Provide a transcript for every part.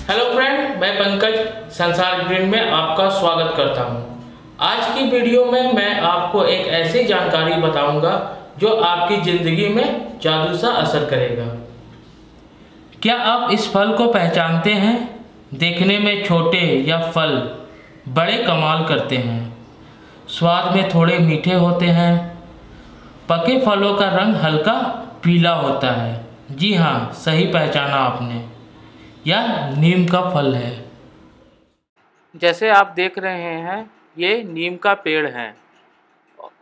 Hello friend, मैं पंकज संसार green में आपका स्वागत करता हूं। आज की वीडियो में मैं आपको एक ऐसी जानकारी बताऊंगा जो आपकी ज़िंदगी में जादू सा असर करेगा। क्या आप इस फल को पहचानते हैं? देखने में छोटे या फल बड़े कमाल करते हैं, स्वाद में थोड़े मीठे होते हैं। पके फलों का रंग हल्का पीला होता है। जी हाँ, सही पहचाना आपने, यह नीम का फल है। जैसे आप देख रहे हैं, ये नीम का पेड़ है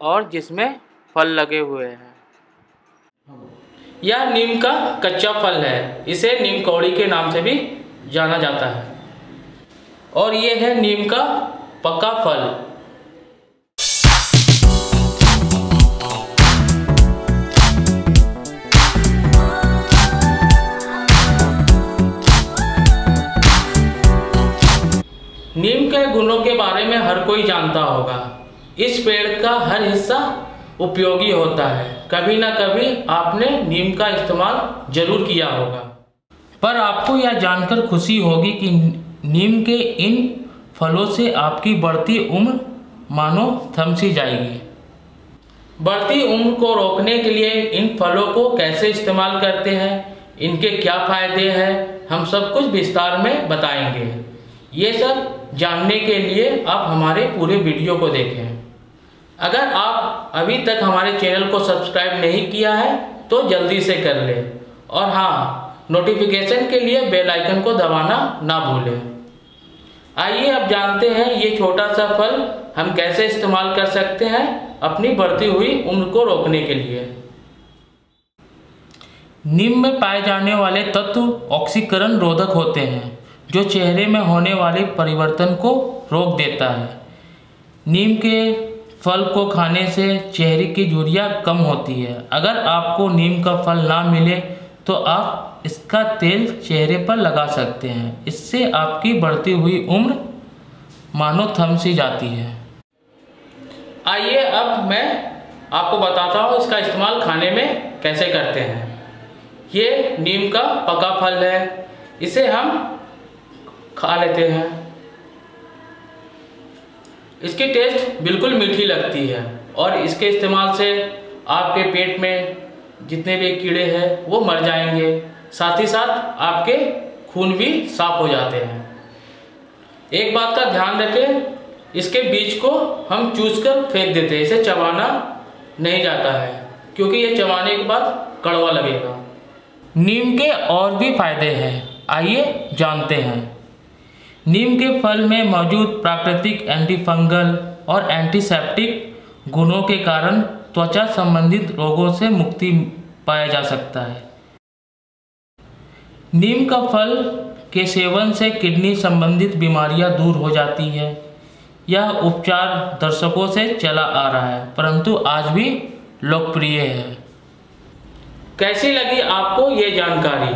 और जिसमें फल लगे हुए हैं। यह नीम का कच्चा फल है, इसे नीम कौड़ी के नाम से भी जाना जाता है। और ये है नीम का पका फल। नीम के गुणों के बारे में हर कोई जानता होगा। इस पेड़ का हर हिस्सा उपयोगी होता है। कभी ना कभी आपने नीम का इस्तेमाल जरूर किया होगा। पर आपको यह जानकर खुशी होगी कि नीम के इन फलों से आपकी बढ़ती उम्र मानो थम सी जाएगी। बढ़ती उम्र को रोकने के लिए इन फलों को कैसे इस्तेमाल करते हैं, इनके क्या फायदे हैं, हम सब कुछ विस्तार में बताएंगे। ये सब जानने के लिए आप हमारे पूरे वीडियो को देखें। अगर आप अभी तक हमारे चैनल को सब्सक्राइब नहीं किया है तो जल्दी से कर लें, और हाँ, नोटिफिकेशन के लिए बेल आइकन को दबाना ना भूलें। आइए अब जानते हैं ये छोटा सा फल हम कैसे इस्तेमाल कर सकते हैं अपनी बढ़ती हुई उम्र को रोकने के लिए। नीम में पाए जाने वाले तत्व ऑक्सीकरण रोधक होते हैं, जो चेहरे में होने वाले परिवर्तन को रोक देता है। नीम के फल को खाने से चेहरे की झुर्रियाँ कम होती है। अगर आपको नीम का फल ना मिले तो आप इसका तेल चेहरे पर लगा सकते हैं। इससे आपकी बढ़ती हुई उम्र मानो थम सी जाती है। आइए अब मैं आपको बताता हूँ इसका इस्तेमाल खाने में कैसे करते हैं। ये नीम का पका फल है, इसे हम खा लेते हैं। इसकी टेस्ट बिल्कुल मीठी लगती है और इसके इस्तेमाल से आपके पेट में जितने भी कीड़े हैं वो मर जाएंगे। साथ ही साथ आपके खून भी साफ हो जाते हैं। एक बात का ध्यान रखें, इसके बीज को हम चूस कर फेंक देते हैं। इसे चबाना नहीं जाता है क्योंकि ये चबाने के बाद कड़वा लगेगा। नीम के और भी फायदे हैं, आइए जानते हैं। नीम के फल में मौजूद प्राकृतिक एंटीफंगल और एंटीसेप्टिक गुणों के कारण त्वचा संबंधित रोगों से मुक्ति पाया जा सकता है। नीम का फल के सेवन से किडनी संबंधित बीमारियां दूर हो जाती है। यह उपचार दशकों से चला आ रहा है, परंतु आज भी लोकप्रिय है। कैसी लगी आपको ये जानकारी?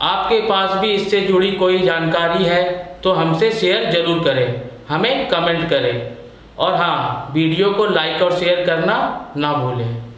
आपके पास भी इससे जुड़ी कोई जानकारी है तो हमसे शेयर जरूर करें, हमें कमेंट करें, और हाँ, वीडियो को लाइक और शेयर करना ना भूलें।